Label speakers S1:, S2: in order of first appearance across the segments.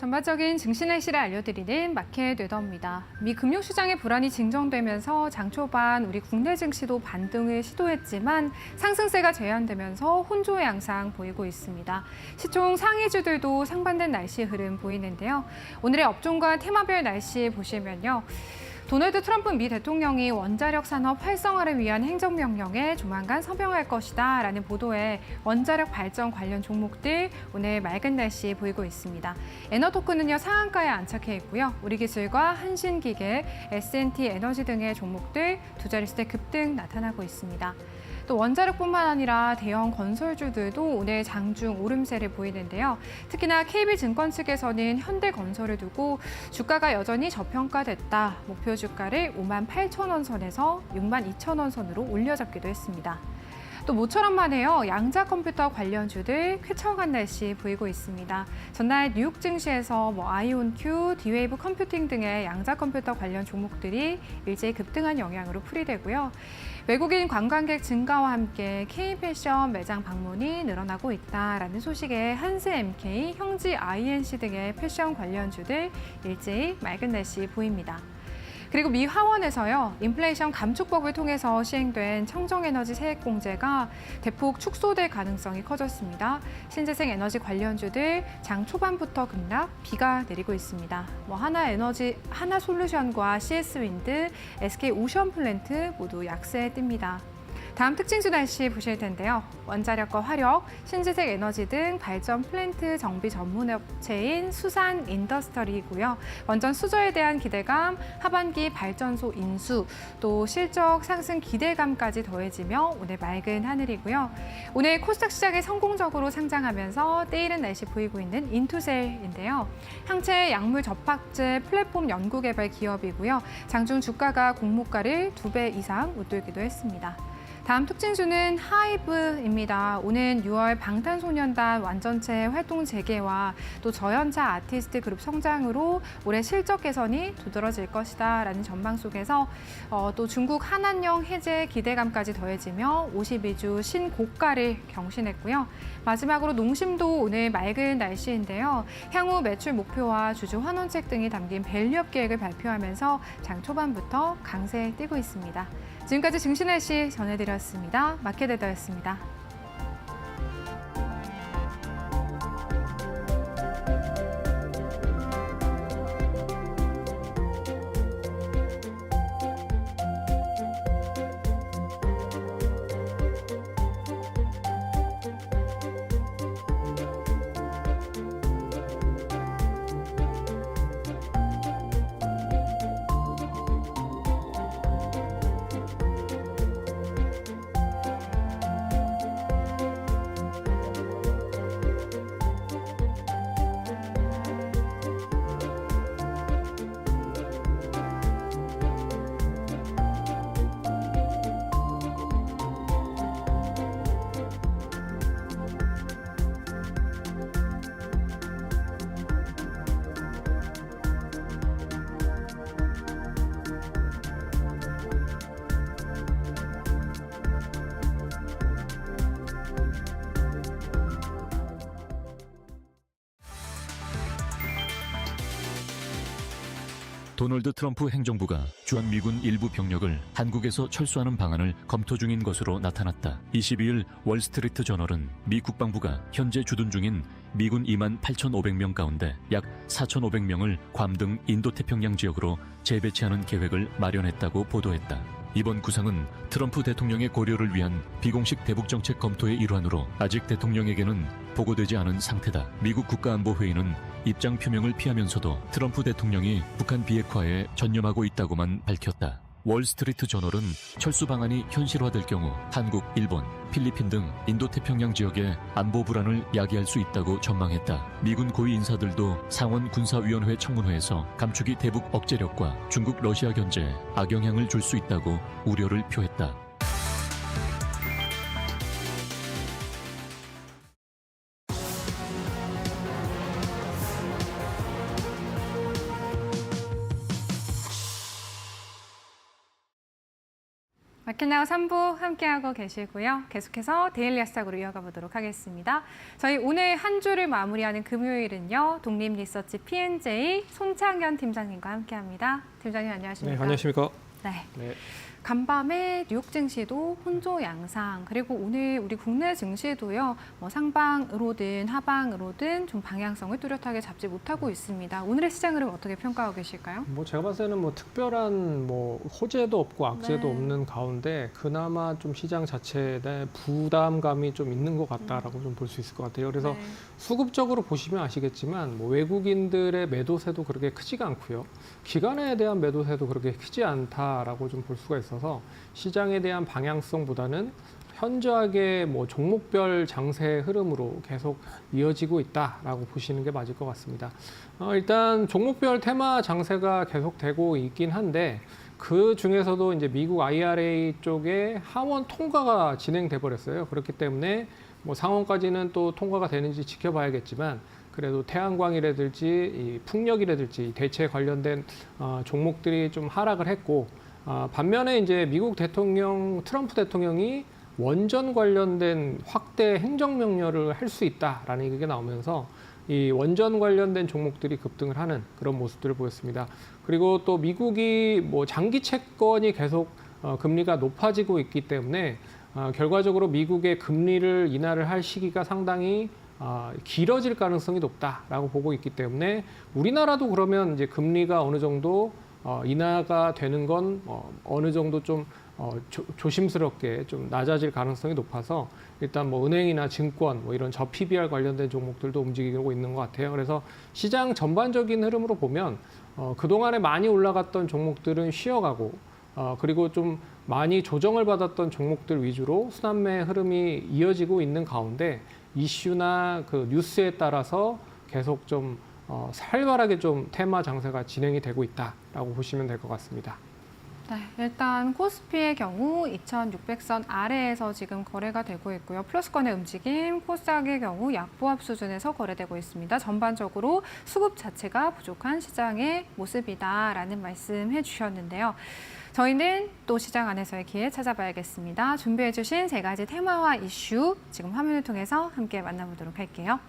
S1: 전반적인 증시 날씨를 알려드리는 마켓 웨더입니다. 미 금융시장의 불안이 진정되면서 장 초반 우리 국내 증시도 반등을 시도했지만 상승세가 제한되면서 혼조 양상 보이고 있습니다. 시총 상위주들도 상반된 날씨 흐름 보이는데요. 오늘의 업종과 테마별 날씨 보시면요. 도널드 트럼프 미 대통령이 원자력 산업 활성화를 위한 행정명령에 조만간 서명할 것이다 라는 보도에 원자력 발전 관련 종목들 오늘 맑은 날씨 보이고 있습니다. 에너토크는요 상한가에 안착해 있고요. 우리기술과 한신기계, S&T 에너지 등의 종목들 두 자릿수의 급등 나타나고 있습니다. 또 원자력뿐만 아니라 대형 건설주들도 오늘 장중 오름세를 보이는데요. 특히나 KB증권 측에서는 현대건설을 두고 주가가 여전히 저평가됐다. 목표 주가를 58,000원 선에서 62,000원 선으로 올려잡기도 했습니다. 또 모처럼만 해요. 양자 컴퓨터 관련주들 쾌청한 날씨 보이고 있습니다. 전날 뉴욕 증시에서 아이온큐, 디웨이브 컴퓨팅 등의 양자 컴퓨터 관련 종목들이 일제히 급등한 영향으로 풀이되고요. 외국인 관광객 증가와 함께 K패션 매장 방문이 늘어나고 있다라는 소식에 한스MK, 형지 INC 등의 패션 관련주들 일제히 맑은 날씨 보입니다. 그리고 미 하원에서요, 인플레이션 감축법을 통해서 시행된 청정에너지 세액공제가 대폭 축소될 가능성이 커졌습니다. 신재생 에너지 관련주들 장 초반부터 급락, 비가 내리고 있습니다. 하나솔루션과 CS윈드, SK오션플랜트 모두 약세에 뜹니다. 다음 특징주 날씨 보실 텐데요. 원자력과 화력, 신재생 에너지 등 발전 플랜트 정비 전문 업체인 수산 인더스터리고요. 원전 수조에 대한 기대감, 하반기 발전소 인수, 또 실적 상승 기대감까지 더해지며 오늘 맑은 하늘이고요. 오늘 코스닥 시장에 성공적으로 상장하면서 때이른 날씨 보이고 있는 인투셀인데요. 항체 약물 접합제 플랫폼 연구개발 기업이고요. 장중 주가가 공모가를 2배 이상 웃돌기도 했습니다. 다음 특징주는 하이브입니다. 오는 6월 방탄소년단 완전체 활동 재개와 또 저연차 아티스트 그룹 성장으로 올해 실적 개선이 두드러질 것이다 라는 전망 속에서 또 중국 한한령 해제 기대감까지 더해지며 52주 신고가를 경신했고요. 마지막으로 농심도 오늘 맑은 날씨인데요. 향후 매출 목표와 주주 환원책 등이 담긴 밸류업 계획을 발표하면서 장 초반부터 강세에 뛰고 있습니다. 지금까지 증시 날씨 전해드렸습니다. 마켓웨더였습니다.
S2: 도널드 트럼프 행정부가 주한미군 일부 병력을 한국에서 철수하는 방안을 검토 중인 것으로 나타났다. 22일 월스트리트 저널은 미 국방부가 현재 주둔 중인 미군 28,500명 가운데 약 4,500명을 괌 등 인도태평양 지역으로 재배치하는 계획을 마련했다고 보도했다. 이번 구상은 트럼프 대통령의 고려를 위한 비공식 대북정책 검토의 일환으로 아직 대통령에게는 보고되지 않은 상태다. 미국 국가안보회의는 입장 표명을 피하면서도 트럼프 대통령이 북한 비핵화에 전념하고 있다고만 밝혔다. 월스트리트 저널은 철수 방안이 현실화될 경우 한국, 일본, 필리핀 등 인도태평양 지역의 안보 불안을 야기할 수 있다고 전망했다. 미군 고위 인사들도 상원 군사위원회 청문회에서 감축이 대북 억제력과 중국, 러시아 견제에 악영향을 줄 수 있다고 우려를 표했다.
S1: 마켓나우 3부 함께하고 계시고요. 계속해서 데일리 아스탁으로 이어가 보도록 하겠습니다. 저희 오늘 한 주를 마무리하는 금요일은요. 독립리서치 P&J 손창현 팀장님과 함께합니다. 팀장님 안녕하십니까?
S3: 네, 안녕하십니까?
S1: 네.
S3: 네.
S1: 간밤에 뉴욕 증시도 혼조 양상, 그리고 오늘 우리 국내 증시도요, 상방으로든 하방으로든 좀 방향성을 뚜렷하게 잡지 못하고 있습니다. 오늘의 시장 흐름 어떻게 평가하고 계실까요?
S3: 제가 봤을 때는 특별한 호재도 없고 악재도
S1: 네.
S3: 없는 가운데 그나마 좀 시장 자체에 부담감이 좀 있는 것 같다라고 좀 볼 수 있을 것 같아요. 그래서
S1: 네.
S3: 수급적으로 보시면 아시겠지만 외국인들의 매도세도 그렇게 크지가 않고요. 기관에 대한 매도세도 그렇게 크지 않다라고 좀 볼 수가 있어서 시장에 대한 방향성보다는 현저하게 종목별 장세 흐름으로 계속 이어지고 있다라고 보시는 게 맞을 것 같습니다. 일단 종목별 테마 장세가 계속되고 있긴 한데 그 중에서도 이제 미국 IRA 쪽에 하원 통과가 진행돼 버렸어요. 그렇기 때문에 상원까지는 또 통과가 되는지 지켜봐야겠지만 그래도 태양광이라든지 이 풍력이라든지 대체 관련된 종목들이 좀 하락을 했고 반면에 이제 미국 대통령 트럼프 대통령이 원전 관련된 확대 행정명령을 할 수 있다라는 얘기가 나오면서 이 원전 관련된 종목들이 급등을 하는 그런 모습들을 보였습니다. 그리고 또 미국이 장기 채권이 계속 금리가 높아지고 있기 때문에 결과적으로 미국의 금리를 인하를 할 시기가 상당히 길어질 가능성이 높다라고 보고 있기 때문에 우리나라도 그러면 이제 금리가 어느 정도 인하가 되는 건 어느 정도 좀 조심스럽게 좀 낮아질 가능성이 높아서 일단 은행이나 증권 이런 저 PBR 관련된 종목들도 움직이고 있는 것 같아요. 그래서 시장 전반적인 흐름으로 보면 그동안에 많이 올라갔던 종목들은 쉬어가고 그리고 좀 많이 조정을 받았던 종목들 위주로 순환매 흐름이 이어지고 있는 가운데 이슈나 그 뉴스에 따라서 계속 좀 활발하게 좀 테마 장세가 진행이 되고 있다라고 보시면 될 것 같습니다.
S1: 네, 일단 코스피의 경우 2,600선 아래에서 지금 거래가 되고 있고요. 플러스권의 움직임, 코스닥의 경우 약보합 수준에서 거래되고 있습니다. 전반적으로 수급 자체가 부족한 시장의 모습이다라는 말씀해 주셨는데요. 저희는 또 시장 안에서의 기회 찾아봐야겠습니다. 준비해 주신 세 가지 테마와 이슈 지금 화면을 통해서 함께 만나보도록 할게요.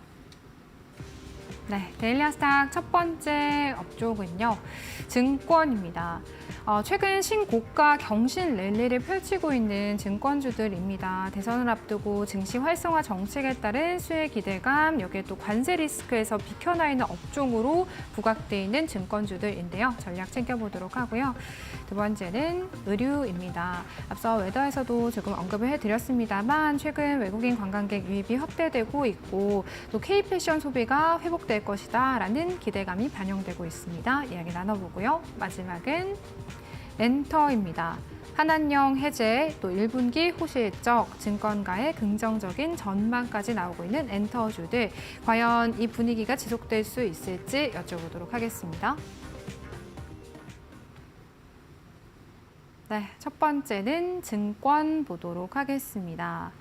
S1: 네, 데일리 아스탁 첫 번째 업종은요, 증권입니다. 최근 신고가 경신 랠리를 펼치고 있는 증권주들입니다. 대선을 앞두고 증시 활성화 정책에 따른 수혜 기대감, 여기에 또 관세 리스크에서 비켜나 있는 업종으로 부각돼 있는 증권주들인데요. 전략 챙겨보도록 하고요. 두 번째는 의류입니다. 앞서 웨더에서도 조금 언급을 해드렸습니다만 최근 외국인 관광객 유입이 확대되고 있고 또 K-패션 소비가 회복될 것이다 라는 기대감이 반영되고 있습니다. 이야기 나눠보고요. 마지막은 엔터입니다. 한한령 해제, 또 1분기 호실적, 증권가의 긍정적인 전망까지 나오고 있는 엔터주들. 과연 이 분위기가 지속될 수 있을지 여쭤보도록 하겠습니다. 네, 첫 번째는 증권 보도록 하겠습니다.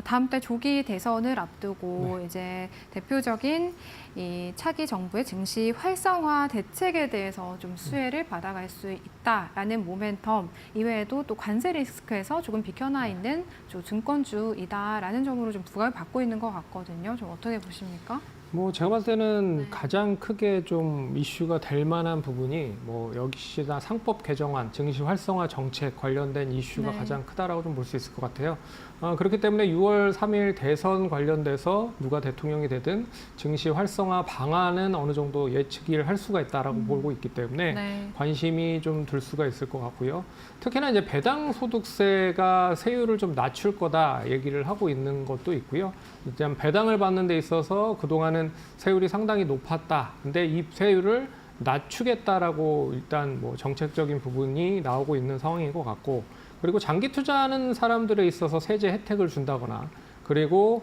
S1: 다음 달 조기 대선을 앞두고 이제 대표적인 이 차기 정부의 증시 활성화 대책에 대해서 좀 수혜를 받아갈 수 있다라는 모멘텀 이외에도 또 관세 리스크에서 조금 비켜나 있는 증권주이다라는 점으로 좀 부각을 받고 있는 것 같거든요. 좀 어떻게 보십니까?
S3: 제가 봤을 때는 가장 크게 좀 이슈가 될 만한 부분이 역시나 상법 개정안, 증시 활성화 정책 관련된 이슈가 가장 크다라고 좀 볼 수 있을 것 같아요. 그렇기 때문에 6월 3일 대선 관련돼서 누가 대통령이 되든 증시 활성화 방안은 어느 정도 예측을 할 수가 있다라고 보고 있기 때문에 관심이 좀 들 수가 있을 것 같고요. 특히나 이제 배당 소득세가 세율을 좀 낮출 거다 얘기를 하고 있는 것도 있고요. 일단 배당을 받는 데 있어서 그동안은 세율이 상당히 높았다. 근데 이 세율을 낮추겠다라고 일단 정책적인 부분이 나오고 있는 상황인 것 같고, 그리고 장기 투자하는 사람들에 있어서 세제 혜택을 준다거나, 그리고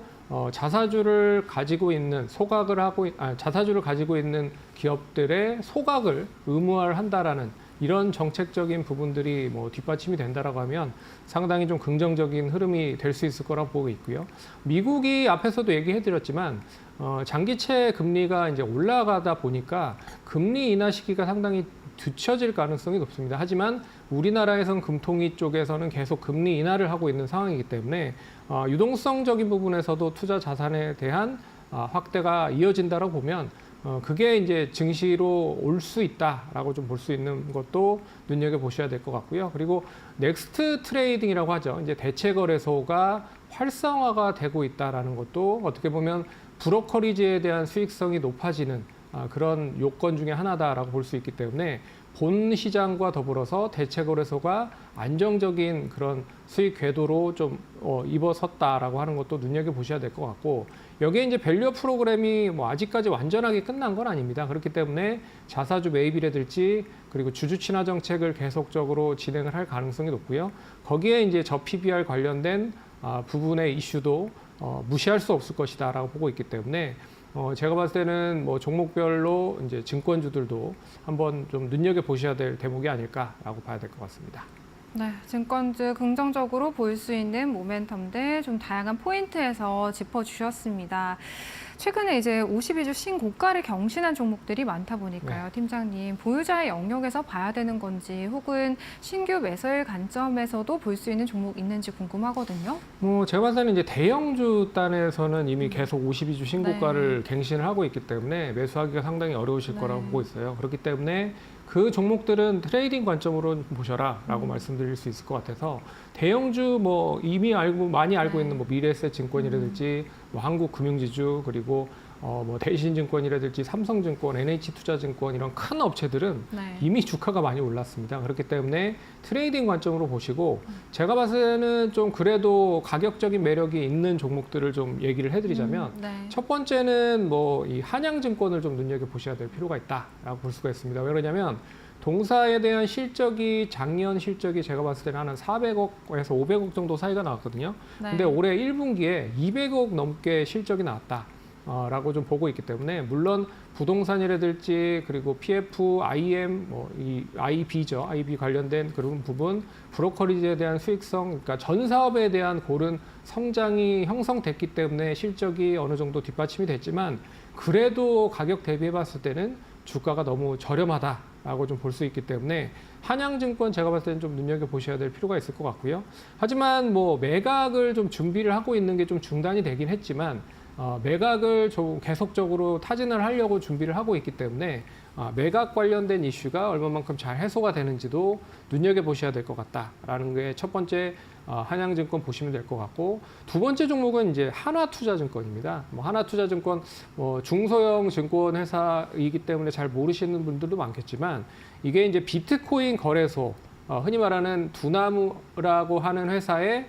S3: 자사주를 가지고 있는 자사주를 가지고 있는 기업들의 소각을 의무화한다라는 이런 정책적인 부분들이 뒷받침이 된다라고 하면 상당히 좀 긍정적인 흐름이 될 수 있을 거라고 보고 있고요. 미국이 앞에서도 얘기해드렸지만 장기채 금리가 이제 올라가다 보니까 금리 인하 시기가 상당히 뒤처질 가능성이 높습니다. 하지만 우리나라에선 금통위 쪽에서는 계속 금리 인하를 하고 있는 상황이기 때문에 유동성적인 부분에서도 투자 자산에 대한 확대가 이어진다라고 보면 그게 이제 증시로 올 수 있다라고 좀 볼 수 있는 것도 눈여겨 보셔야 될 것 같고요. 그리고 넥스트 트레이딩이라고 하죠. 이제 대체 거래소가 활성화가 되고 있다라는 것도 어떻게 보면 브로커리지에 대한 수익성이 높아지는 그런 요건 중에 하나다라고 볼 수 있기 때문에 본 시장과 더불어서 대체 거래소가 안정적인 그런 수익 궤도로 좀 입어섰다라고 하는 것도 눈여겨 보셔야 될 것 같고, 여기에 이제 밸류업 프로그램이 뭐 아직까지 완전하게 끝난 건 아닙니다. 그렇기 때문에 자사주 매입이라든지 그리고 주주 친화 정책을 계속적으로 진행을 할 가능성이 높고요. 거기에 이제 저 PBR 관련된 부분의 이슈도 무시할 수 없을 것이다라고 보고 있기 때문에 제가 봤을 때는 뭐 종목별로 이제 증권주들도 한번 좀 눈여겨 보셔야 될 대목이 아닐까라고 봐야 될 것 같습니다.
S1: 네, 증권주 긍정적으로 볼 수 있는 모멘텀들 좀 다양한 포인트에서 짚어주셨습니다. 최근에 이제 52주 신고가를 경신한 종목들이 많다 보니까요.
S3: 네.
S1: 팀장님, 보유자의 영역에서 봐야 되는 건지 혹은 신규 매수의 관점에서도 볼 수 있는 종목 있는지 궁금하거든요.
S3: 제가 봤을 때는 이제 대형주 단에서는 이미 계속 52주 신고가를 갱신을 하고 있기 때문에 매수하기가 상당히 어려우실 거라고 보고 있어요. 그렇기 때문에 그 종목들은 트레이딩 관점으로 보셔라라고 말씀드릴 수 있을 것 같아서, 대형주 뭐 이미 많이 알고 있는 뭐 미래에셋 증권이라든지 뭐 한국금융지주, 그리고 뭐 대신증권이라든지 삼성증권, NH투자증권 이런 큰 업체들은 이미 주가가 많이 올랐습니다. 그렇기 때문에 트레이딩 관점으로 보시고, 제가 봤을 때는 좀 그래도 가격적인 매력이 있는 종목들을 좀 얘기를 해드리자면 첫 번째는 뭐 이 한양증권을 좀 눈여겨 보셔야 될 필요가 있다라고 볼 수가 있습니다. 왜 그러냐면 동사에 대한 실적이 작년 실적이 제가 봤을 때는 한 400억에서 500억 정도 사이가 나왔거든요. 근데 올해 1분기에 200억 넘게 실적이 나왔다. 라고 좀 보고 있기 때문에, 물론 부동산이라든지 그리고 PF, IM, 뭐 이 IB죠. IB 관련된 그런 부분, 브로커리지에 대한 수익성, 그러니까 전 사업에 대한 고른 성장이 형성됐기 때문에 실적이 어느 정도 뒷받침이 됐지만, 그래도 가격 대비해 봤을 때는 주가가 너무 저렴하다라고 좀 볼 수 있기 때문에 한양증권 제가 봤을 때는 좀 눈여겨 보셔야 될 필요가 있을 것 같고요. 하지만 뭐 매각을 좀 준비를 하고 있는 게 좀 중단이 되긴 했지만, 매각을 좀 계속적으로 타진을 하려고 준비를 하고 있기 때문에 매각 관련된 이슈가 얼마만큼 잘 해소가 되는지도 눈여겨보셔야 될 것 같다라는 게 첫 번째 한양증권 보시면 될 것 같고, 두 번째 종목은 이제 하나투자증권입니다. 뭐 하나투자증권 중소형 증권 회사이기 때문에 잘 모르시는 분들도 많겠지만, 이게 이제 비트코인 거래소, 흔히 말하는 두나무라고 하는 회사의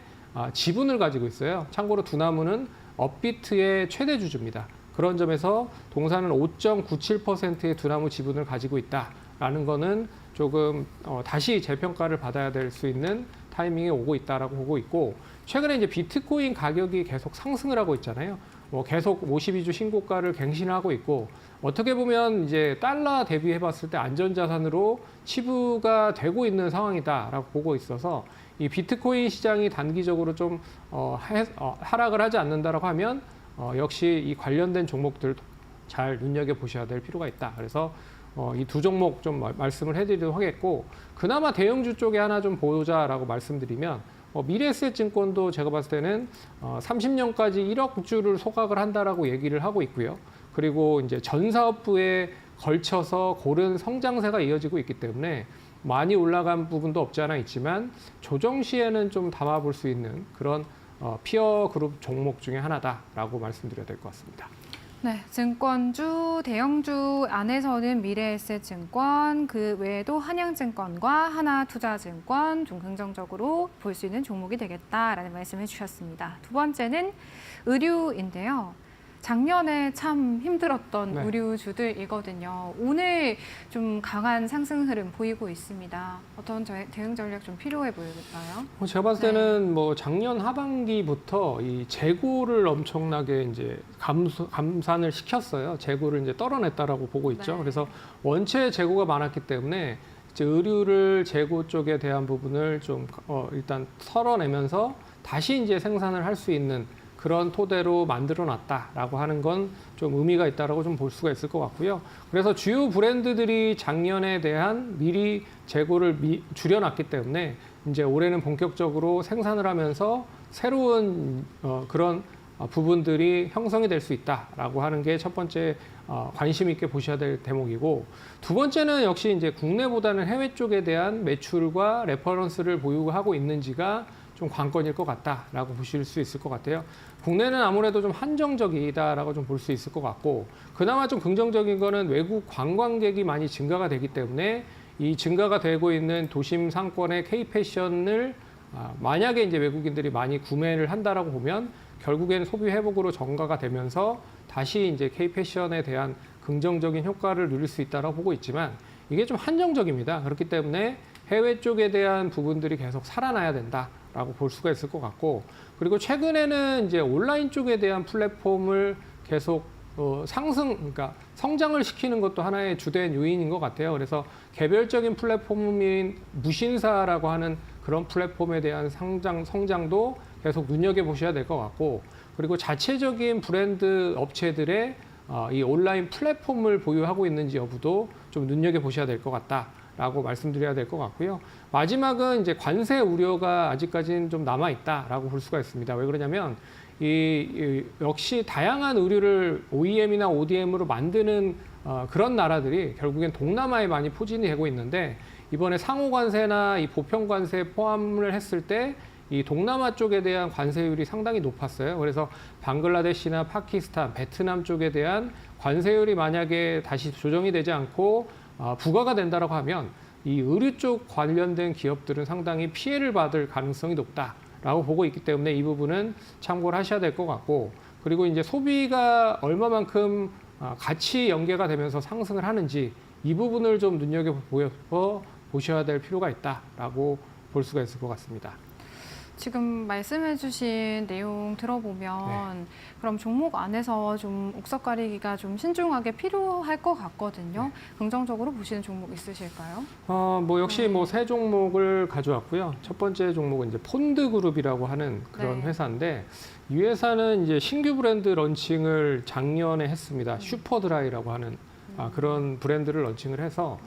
S3: 지분을 가지고 있어요. 참고로 두나무는 업비트의 최대 주주입니다. 그런 점에서 동사는 5.97%의 두나무 지분을 가지고 있다라는 거는 조금 다시 재평가를 받아야 될 수 있는 타이밍에 오고 있다라고 보고 있고, 최근에 이제 비트코인 가격이 계속 상승을 하고 있잖아요. 계속 52주 신고가를 갱신하고 있고, 어떻게 보면 이제 달러 대비해 봤을 때 안전자산으로 치부가 되고 있는 상황이다라고 보고 있어서, 이 비트코인 시장이 단기적으로 좀 하락을 하지 않는다라고 하면 역시 이 관련된 종목들 잘 눈여겨 보셔야 될 필요가 있다. 그래서 이 두 종목 좀 말씀을 해드리도록 하겠고, 그나마 대형주 쪽에 하나 좀 보자라고 말씀드리면 미래에셋 증권도 제가 봤을 때는 30년까지 1억 주를 소각을 한다라고 얘기를 하고 있고요. 그리고 이제 전 사업부에 걸쳐서 고른 성장세가 이어지고 있기 때문에 많이 올라간 부분도 없지 않아 있지만, 조정 시에는 좀 담아볼 수 있는 그런 피어 그룹 종목 중에 하나다라고 말씀드려야 될 것 같습니다.
S1: 네, 증권주, 대형주 안에서는 미래에셋증권, 그 외에도 한양증권과 하나투자증권 좀 긍정적으로 볼 수 있는 종목이 되겠다라는 말씀을 주셨습니다. 두 번째는 의류인데요. 작년에 참 힘들었던 의류주들이거든요. 오늘 좀 강한 상승 흐름 보이고 있습니다. 어떤 대응 전략 좀 필요해 보일까요?
S3: 제가 봤을 때는 뭐 작년 하반기부터 이 재고를 엄청나게 이제 감산을 시켰어요. 재고를 이제 떨어냈다라고 보고 있죠. 그래서 원체 재고가 많았기 때문에 이제 의류를 재고 쪽에 대한 부분을 좀 일단 털어내면서 다시 이제 생산을 할 수 있는 그런 토대로 만들어놨다라고 하는 건 좀 의미가 있다라고 좀 볼 수가 있을 것 같고요. 그래서 주요 브랜드들이 작년에 대한 미리 재고를 줄여놨기 때문에 이제 올해는 본격적으로 생산을 하면서 새로운 그런 부분들이 형성이 될 수 있다라고 하는 게 첫 번째 관심 있게 보셔야 될 대목이고, 두 번째는 역시 이제 국내보다는 해외 쪽에 대한 매출과 레퍼런스를 보유하고 있는지가 좀 관건일 것 같다라고 보실 수 있을 것 같아요. 국내는 아무래도 좀 한정적이다라고 좀 볼 수 있을 것 같고, 그나마 좀 긍정적인 거는 외국 관광객이 많이 증가가 되기 때문에 이 증가가 되고 있는 도심 상권의 K-패션을 만약에 이제 외국인들이 많이 구매를 한다라고 보면 결국에는 소비 회복으로 전가가 되면서 다시 이제 K-패션에 대한 긍정적인 효과를 누릴 수 있다라고 보고 있지만, 이게 좀 한정적입니다. 그렇기 때문에 해외 쪽에 대한 부분들이 계속 살아나야 된다라고 볼 수가 있을 것 같고, 그리고 최근에는 이제 온라인 쪽에 대한 플랫폼을 계속 그러니까 성장을 시키는 것도 하나의 주된 요인인 것 같아요. 그래서 개별적인 플랫폼인 무신사라고 하는 그런 플랫폼에 대한 성장도 계속 눈여겨보셔야 될 것 같고, 그리고 자체적인 브랜드 업체들의 이 온라인 플랫폼을 보유하고 있는지 여부도 좀 눈여겨보셔야 될 것 같다라고 말씀드려야 될 것 같고요. 마지막은 이제 관세 우려가 아직까지는 좀 남아있다라고 볼 수가 있습니다. 왜 그러냐면 역시 다양한 의류를 OEM이나 ODM으로 만드는 그런 나라들이 결국엔 동남아에 많이 포진이 되고 있는데, 이번에 상호 관세나 이 보편 관세 포함을 했을 때 이 동남아 쪽에 대한 관세율이 상당히 높았어요. 그래서 방글라데시나 파키스탄, 베트남 쪽에 대한 관세율이 만약에 다시 조정이 되지 않고 부과가 된다라고 하면 이 의류 쪽 관련된 기업들은 상당히 피해를 받을 가능성이 높다라고 보고 있기 때문에 이 부분은 참고를 하셔야 될 것 같고, 그리고 이제 소비가 얼마만큼 같이 연계가 되면서 상승을 하는지 이 부분을 좀 눈여겨보셔야 될 필요가 있다라고 볼 수가 있을 것 같습니다.
S1: 지금 말씀해주신 내용 들어보면 그럼 종목 안에서 좀 옥석 가리기가 좀 신중하게 필요할 것 같거든요. 긍정적으로 보시는 종목 있으실까요?
S3: 뭐 역시 뭐 세 종목을 가져왔고요. 첫 번째 종목은 이제 폰드그룹이라고 하는 그런 회사인데, 이 회사는 이제 신규 브랜드 런칭을 작년에 했습니다. 슈퍼드라이라고 하는 그런 브랜드를 런칭을 해서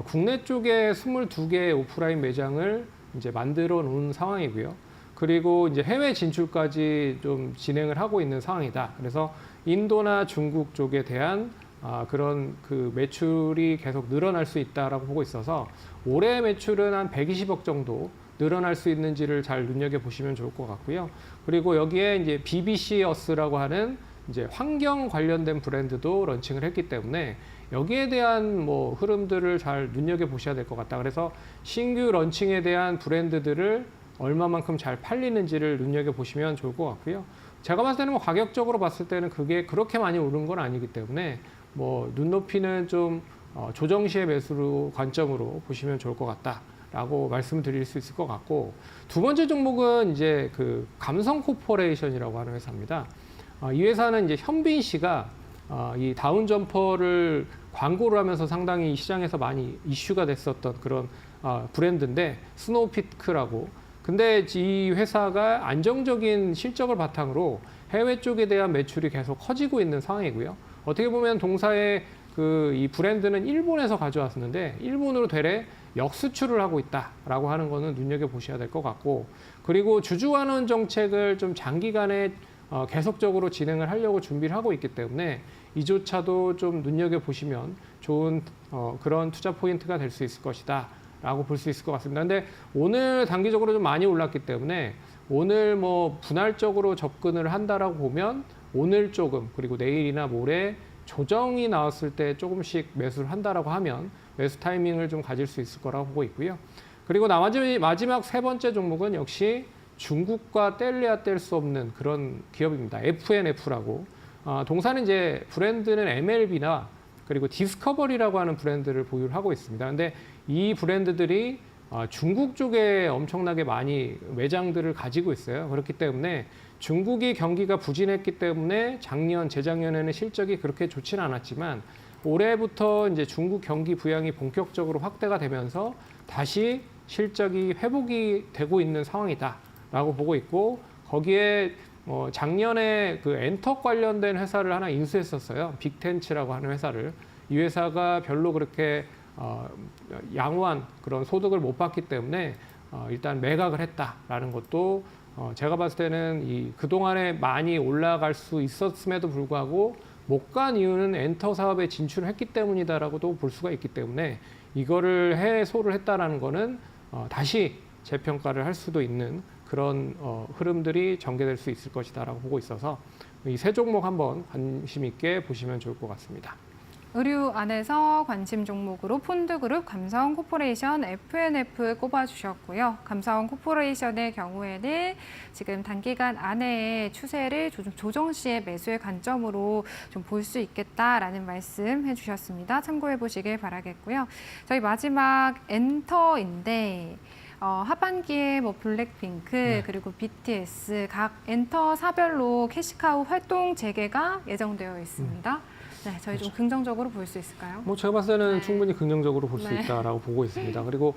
S3: 국내 쪽에 22개의 오프라인 매장을 이제 만들어 놓은 상황이고요. 그리고 이제 해외 진출까지 좀 진행을 하고 있는 상황이다. 그래서 인도나 중국 쪽에 대한 그런 그 매출이 계속 늘어날 수 있다라고 보고 있어서 올해 매출은 한 120억 정도 늘어날 수 있는지를 잘 눈여겨 보시면 좋을 것 같고요. 그리고 여기에 이제 BBC어스라고 하는 이제 환경 관련된 브랜드도 런칭을 했기 때문에 여기에 대한 뭐 흐름들을 잘 눈여겨 보셔야 될 것 같다. 그래서 신규 런칭에 대한 브랜드들을 얼마만큼 잘 팔리는지를 눈여겨 보시면 좋을 것 같고요. 제가 봤을 때는 뭐 가격적으로 봤을 때는 그게 그렇게 많이 오른 건 아니기 때문에 뭐 눈높이는 좀 조정 시의 매수로 관점으로 보시면 좋을 것 같다라고 말씀드릴 수 있을 것 같고, 두 번째 종목은 이제 그 감성 코퍼레이션이라고 하는 회사입니다. 이 회사는 이제 현빈 씨가 이 다운 점퍼를 광고를 하면서 상당히 시장에서 많이 이슈가 됐었던 그런 브랜드인데, 스노우피크라고. 근데 이 회사가 안정적인 실적을 바탕으로 해외 쪽에 대한 매출이 계속 커지고 있는 상황이고요. 어떻게 보면 동사의 이 브랜드는 일본에서 가져왔었는데 일본으로 되레 역수출을 하고 있다라고 하는 거는 눈여겨 보셔야 될 것 같고, 그리고 주주환원 정책을 좀 장기간에 계속적으로 진행을 하려고 준비를 하고 있기 때문에 이조차도 좀 눈여겨 보시면 좋은 그런 투자 포인트가 될 수 있을 것이다 라고 볼 수 있을 것 같습니다. 근데 오늘 단기적으로 좀 많이 올랐기 때문에 오늘 뭐 분할적으로 접근을 한다라고 보면 오늘 조금, 그리고 내일이나 모레 조정이 나왔을 때 조금씩 매수를 한다라고 하면 매수 타이밍을 좀 가질 수 있을 거라고 보고 있고요. 그리고 마지막 세 번째 종목은 역시 중국과 뗄래야 뗄 수 없는 그런 기업입니다. FNF라고. 동사는 이제 브랜드는 MLB나 그리고 디스커버리라고 하는 브랜드를 보유를 하고 있습니다. 근데 이 브랜드들이 중국 쪽에 엄청나게 많이 매장들을 가지고 있어요. 그렇기 때문에 중국이 경기가 부진했기 때문에 재작년에는 실적이 그렇게 좋지는 않았지만 올해부터 이제 중국 경기 부양이 본격적으로 확대가 되면서 다시 실적이 회복이 되고 있는 상황이다라고 보고 있고, 거기에 작년에 그 엔터 관련된 회사를 하나 인수했었어요. 빅텐치라고 하는 회사를. 이 회사가 별로 그렇게 양호한 그런 소득을 못 받기 때문에 일단 매각을 했다라는 것도 제가 봤을 때는 이 그동안에 많이 올라갈 수 있었음에도 불구하고 못 간 이유는 엔터 사업에 진출을 했기 때문이다라고도 볼 수가 있기 때문에 이거를 해소를 했다라는 거는 다시 재평가를 할 수도 있는 그런 흐름들이 전개될 수 있을 것이다라고 보고 있어서 이 세 종목 한번 관심 있게 보시면 좋을 것 같습니다.
S1: 의류 안에서 관심 종목으로 폰드그룹, 감성코퍼레이션, FNF 꼽아주셨고요. 감성코퍼레이션의 경우에는 지금 단기간 안에 추세를 조정 시의 매수의 관점으로 좀 볼 수 있겠다라는 말씀 해주셨습니다. 참고해 보시길 바라겠고요. 저희 마지막 엔터인데 하반기에 뭐 블랙핑크 그리고 BTS 각 엔터사별로 캐시카우 활동 재개가 예정되어 있습니다. 네, 저희 좀 긍정적으로 볼 수 있을까요?
S3: 뭐 제가 봤을 때는
S1: 네.
S3: 충분히 긍정적으로 볼 수
S1: 네.
S3: 있다라고 보고 있습니다. 그리고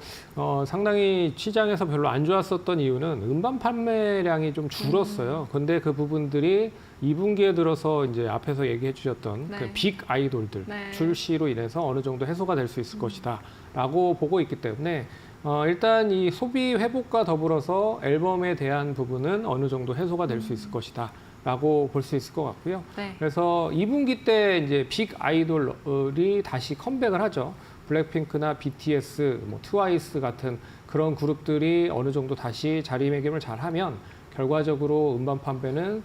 S3: 상당히 시장에서 별로 안 좋았었던 이유는 음반 판매량이 좀 줄었어요. 근데 그 부분들이 2분기에 들어서 이제 앞에서 얘기해 주셨던
S1: 네.
S3: 그 빅 아이돌들
S1: 네.
S3: 출시로 인해서 어느 정도 해소가 될 수 있을 것이다라고 보고 있기 때문에 일단 이 소비 회복과 더불어서 앨범에 대한 부분은 어느 정도 해소가 될 수 있을 것이다. 라고 볼 수 있을 것 같고요.
S1: 네.
S3: 그래서 2분기 때 이제 빅 아이돌이 다시 컴백을 하죠. 블랙핑크나 BTS, 뭐 트와이스 같은 그런 그룹들이 어느 정도 다시 자리매김을 잘하면 결과적으로 음반 판매는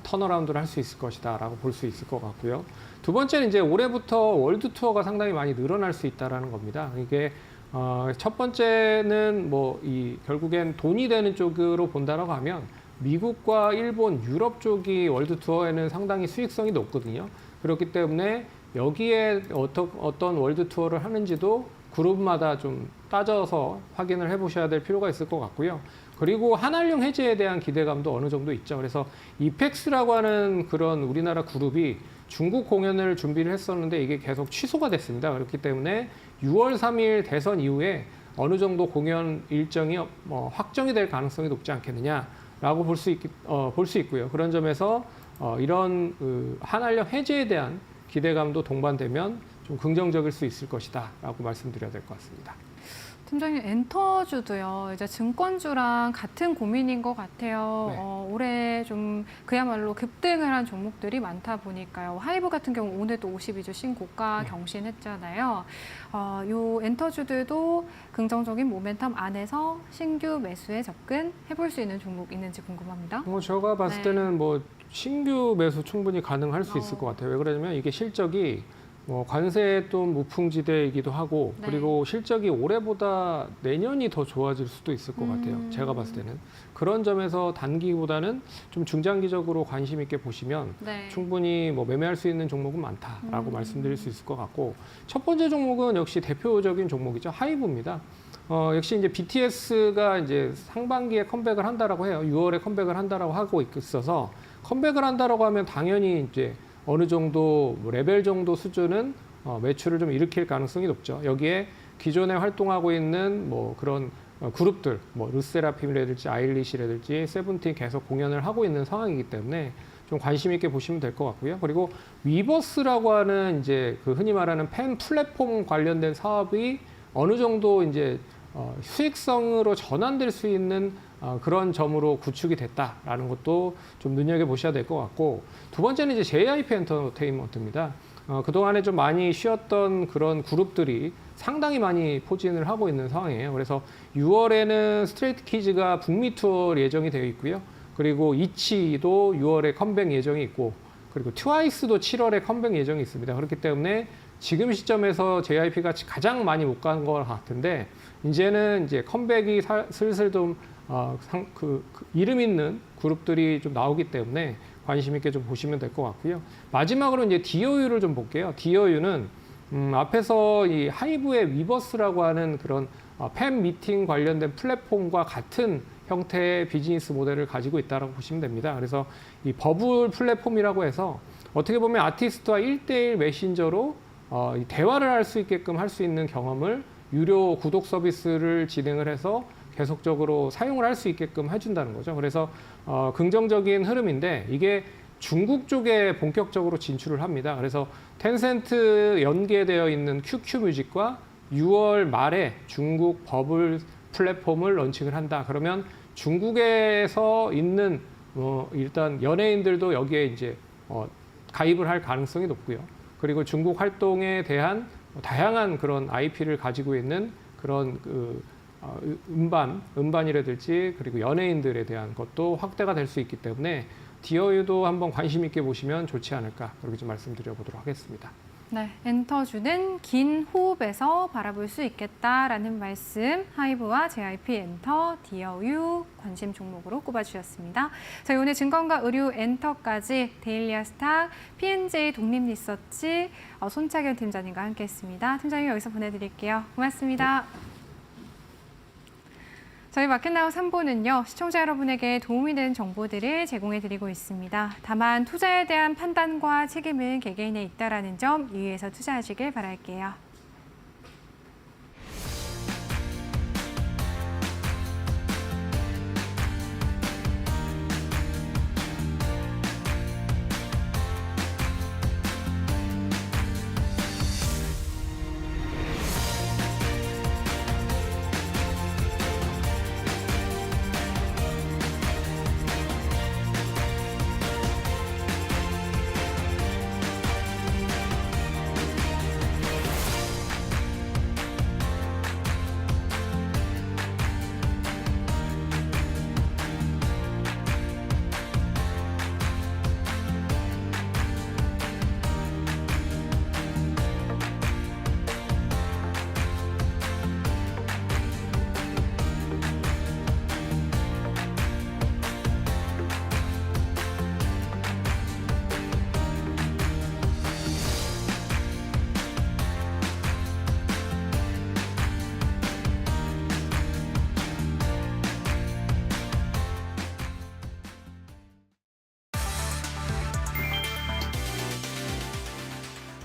S3: 턴어라운드를 할 수 있을 것이다라고 볼 수 있을 것 같고요. 두 번째는 이제 올해부터 월드 투어가 상당히 많이 늘어날 수 있다라는 겁니다. 이게 첫 번째는 뭐 결국엔 돈이 되는 쪽으로 본다라고 하면 미국과 일본, 유럽 쪽이 월드 투어에는 상당히 수익성이 높거든요. 그렇기 때문에 여기에 어떤 월드 투어를 하는지도 그룹마다 좀 따져서 확인을 해보셔야 될 필요가 있을 것 같고요. 그리고 한알령 해제에 대한 기대감도 어느 정도 있죠. 그래서 이펙스라고 하는 그런 우리나라 그룹이 중국 공연을 준비를 했었는데 이게 계속 취소가 됐습니다. 그렇기 때문에 6월 3일 대선 이후에 어느 정도 공연 일정이 확정이 될 가능성이 높지 않겠느냐라고 볼 수 있고요. 그런 점에서 이런 한알령 해제에 대한 기대감도 동반되면 좀 긍정적일 수 있을 것이다라고 말씀드려야 될 것 같습니다.
S1: 팀장님, 엔터주도요. 이제 증권주랑 같은 고민인 것 같아요.
S3: 네.
S1: 올해 좀 그야말로 급등을 한 종목들이 많다 보니까요. 하이브 같은 경우 오늘도 52주 신고가
S3: 네.
S1: 경신했잖아요. 요 엔터주들도 긍정적인 모멘텀 안에서 신규 매수에 접근해볼 수 있는 종목 있는지 궁금합니다.
S3: 제가 봤을
S1: 네.
S3: 때는 신규 매수 충분히 가능할 수 있을 것 같아요. 왜 그러냐면 이게 실적이 관세의 또 무풍지대이기도 하고
S1: 네.
S3: 그리고 실적이 올해보다 내년이 더 좋아질 수도 있을 것 같아요. 제가 봤을 때는. 그런 점에서 단기보다는 좀 중장기적으로 관심 있게 보시면
S1: 네.
S3: 충분히 매매할 수 있는 종목은 많다라고 말씀드릴 수 있을 것 같고 첫 번째 종목은 역시 대표적인 종목이죠. 하이브입니다. 역시 이제 BTS가 이제 상반기에 컴백을 한다라고 해요. 6월에 컴백을 한다라고 하고 있어서 컴백을 한다라고 하면 당연히 이제 어느 정도 레벨 정도 수준은 매출을 좀 일으킬 가능성이 높죠. 여기에 기존에 활동하고 있는 그런 그룹들, 르세라핌이라든지 아일리시라든지 세븐틴 계속 공연을 하고 있는 상황이기 때문에 좀 관심 있게 보시면 될 것 같고요. 그리고 위버스라고 하는 이제 그 흔히 말하는 팬 플랫폼 관련된 사업이 어느 정도 이제 수익성으로 전환될 수 있는 그런 점으로 구축이 됐다라는 것도 좀 눈여겨보셔야 될 것 같고 두 번째는 이제 JYP 엔터테인먼트입니다. 그동안에 좀 많이 쉬었던 그런 그룹들이 상당히 많이 포진을 하고 있는 상황이에요. 그래서 6월에는 스트레이트 키즈가 북미 투어 예정이 되어 있고요. 그리고 이치도 6월에 컴백 예정이 있고 그리고 트와이스도 7월에 컴백 예정이 있습니다. 그렇기 때문에 지금 시점에서 JYP가 가장 많이 못 간 것 같은데 이제는 이제 컴백이 슬슬 좀 이름 있는 그룹들이 좀 나오기 때문에 관심 있게 좀 보시면 될 것 같고요. 마지막으로 이제 DOU를 좀 볼게요. DOU는 앞에서 이 하이브의 위버스라고 하는 그런 팬 미팅 관련된 플랫폼과 같은 형태의 비즈니스 모델을 가지고 있다고 보시면 됩니다. 그래서 이 버블 플랫폼이라고 해서 어떻게 보면 아티스트와 1대1 메신저로 대화를 할 수 있게끔 할 수 있는 경험을 유료 구독 서비스를 진행을 해서 계속적으로 사용을 할 수 있게끔 해준다는 거죠. 그래서 긍정적인 흐름인데 이게 중국 쪽에 본격적으로 진출을 합니다. 그래서 텐센트 연계되어 있는 QQ 뮤직과 6월 말에 중국 버블 플랫폼을 런칭을 한다. 그러면 중국에서 있는 일단 연예인들도 여기에 이제 가입을 할 가능성이 높고요. 그리고 중국 활동에 대한 다양한 그런 IP를 가지고 있는 그런 음반이라든지 그리고 연예인들에 대한 것도 확대가 될 수 있기 때문에 디어유도 한번 관심 있게 보시면 좋지 않을까 그렇게 좀 말씀드려보도록 하겠습니다.
S1: 네, 엔터주는 긴 호흡에서 바라볼 수 있겠다라는 말씀 하이브와 JYP 엔터, 디어유 관심 종목으로 꼽아주셨습니다. 저희 오늘 증권과 의류 엔터까지 데일리아 스탁, P&J 독립리서치 손창현 팀장님과 함께했습니다. 팀장님 여기서 보내드릴게요. 고맙습니다. 저희 마켓나우 3부는요. 시청자 여러분에게 도움이 되는 정보들을 제공해드리고 있습니다. 다만 투자에 대한 판단과 책임은 개개인에 있다는 점 유의해서 투자하시길 바랄게요.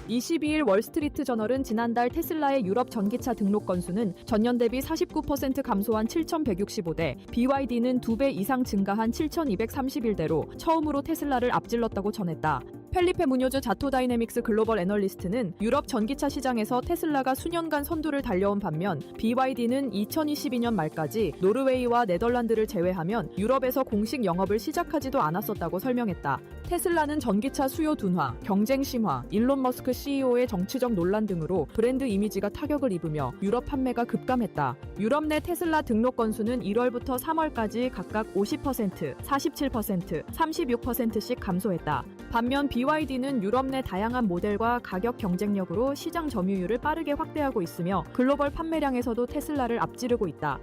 S4: (22일) 월스트리트 저널은 지난달 테슬라의 유럽 전기차 등록 건수는 전년 대비 49% 감소한 7,165대, BYD는 2배 이상 증가한 7,231대로 처음으로 테슬라를 앞질렀다고 전했다. 펠리페 무뇨즈 자토다이내믹스 글로벌 애널리스트는 유럽 전기차 시장에서 테슬라가 수년간 선두를 달려온 반면 BYD는 2022년 말까지 노르웨이와 네덜란드를 제외하면 유럽에서 공식 영업을 시작하지도 않았었다고 설명했다. 테슬라는 전기차 수요 둔화, 경쟁 심화, 일론 머스크 CEO의 정치적 논란 등으로 브랜드 이미지가 타격을 입으며 유럽 판매가 급감했다. 유럽 내 테슬라 등록 건수는 1월부터 3월까지 각각 50%, 47%, 36%씩 감소했다. 반면 BYD는 유럽 내 다양한 모델과 가격 경쟁력으로 시장 점유율을 빠르게 확대하고 있으며 글로벌 판매량에서도 테슬라를 앞지르고 있다.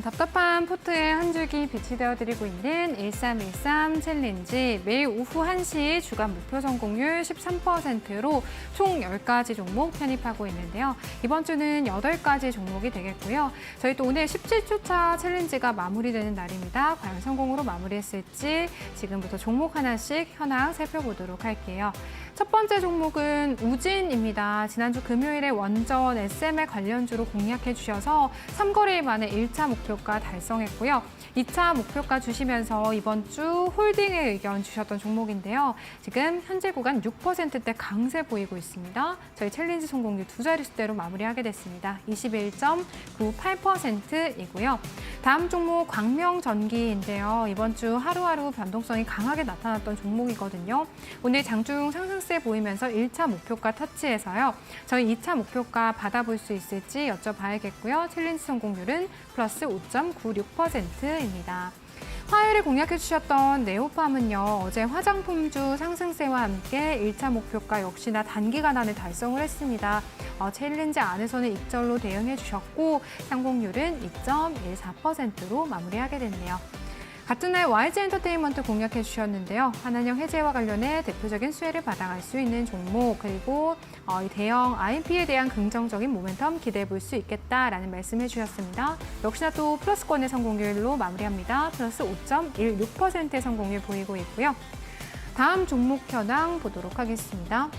S1: 답답한 포트에 한 줄기 빛이 되어드리고 있는 1313 챌린지 매일 오후 1시 주간 목표 성공률 13%로 총 10가지 종목 편입하고 있는데요. 이번 주는 8가지 종목이 되겠고요. 저희 또 오늘 17주차 챌린지가 마무리되는 날입니다. 과연 성공으로 마무리했을지 지금부터 종목 하나씩 현황 살펴보도록 할게요. 첫 번째 종목은 우진입니다. 지난주 금요일에 원전 SML 관련주로 공략해 주셔서 3거래일 만에 1차 목표가 달성했고요. 2차 목표가 주시면서 이번 주 홀딩의 의견 주셨던 종목인데요. 지금 현재 구간 6%대 강세 보이고 있습니다. 저희 챌린지 성공률 두 자릿수대로 마무리하게 됐습니다. 21.98%이고요. 다음 종목 광명전기인데요. 이번 주 하루하루 변동성이 강하게 나타났던 종목이거든요. 오늘 장중 상승세 보이면서 1차 목표가 터치해서요. 저희 2차 목표가 받아볼 수 있을지 여쭤봐야겠고요. 챌린지 성공률은 플러스 5.96%입니다. 화요일에 공략해 주셨던 네오팜은요. 어제 화장품주 상승세와 함께 1차 목표가 역시나 단기간 안에 달성을 했습니다. 챌린지 안에서는 익절로 대응해 주셨고 성공률은 2.14%로 마무리하게 됐네요. 같은 날 YG 엔터테인먼트 공략해 주셨는데요. 한한령 해제와 관련해 대표적인 수혜를 받아갈 수 있는 종목, 그리고 이 대형 IP에 대한 긍정적인 모멘텀 기대해 볼 수 있겠다라는 말씀해 주셨습니다. 역시나 또 플러스권의 성공률로 마무리합니다. 플러스 5.16%의 성공률 보이고 있고요. 다음 종목 현황 보도록 하겠습니다.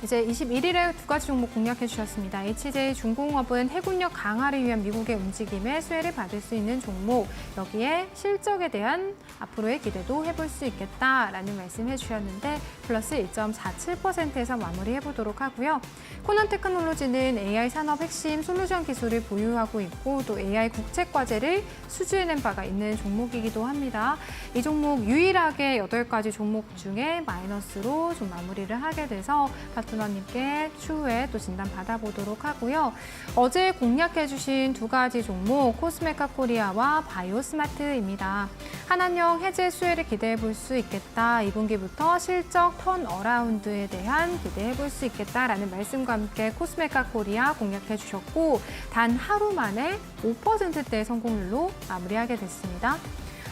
S1: 이제 21일에 두 가지 종목 공략해 주셨습니다. HJ중공업은 해군력 강화를 위한 미국의 움직임에 수혜를 받을 수 있는 종목, 여기에 실적에 대한 앞으로의 기대도 해볼 수 있겠다라는 말씀해 주셨는데 플러스 1.47%에서 마무리해 보도록 하고요. 코넌 테크놀로지는 AI 산업 핵심 솔루션 기술을 보유하고 있고 또 AI 국책과제를 수주해낸 바가 있는 종목이기도 합니다. 이 종목 유일하게 8가지 종목 중에 마이너스로 좀 마무리를 하게 돼서 파트너님께 추후에 또 진단 받아보도록 하고요. 어제 공략해주신 두 가지 종목 코스메카 코리아와 바이오스마트입니다. 한한령 해제 수혜를 기대해 볼 수 있겠다. 2분기부터 실적 턴 어라운드에 대한 기대해 볼 수 있겠다라는 말씀과 함께 코스메카 코리아 공략해 주셨고 단 하루 만에 5%대의 성공률로 마무리하게 됐습니다.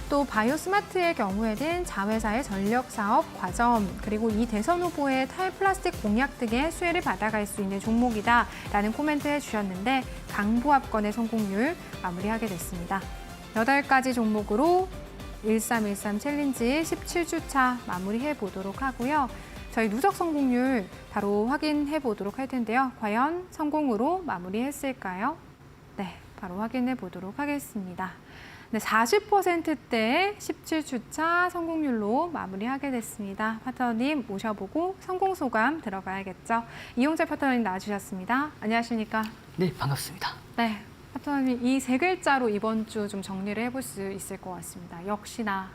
S1: 또 바이오스마트의 경우에는 자회사의 전력사업 과점, 그리고 이 대선 후보의 탈플라스틱 공약 등의 수혜를 받아갈 수 있는 종목이다라는 코멘트 해주셨는데 강보합권의 성공률 마무리하게 됐습니다. 8가지 종목으로 1313 챌린지 17주차 마무리해 보도록 하고요. 저희 누적 성공률 바로 확인해 보도록 할 텐데요. 과연 성공으로 마무리했을까요? 네, 바로 확인해 보도록 하겠습니다. 네, 40%대의 17주차 성공률로 마무리하게 됐습니다. 파트너님 모셔보고 성공 소감 들어가야겠죠. 이용재 파트너님 나와주셨습니다. 안녕하십니까?
S5: 네, 반갑습니다.
S1: 네, 파트너님 이 세 글자로 이번 주 좀 정리를 해볼 수 있을 것 같습니다. 역시나.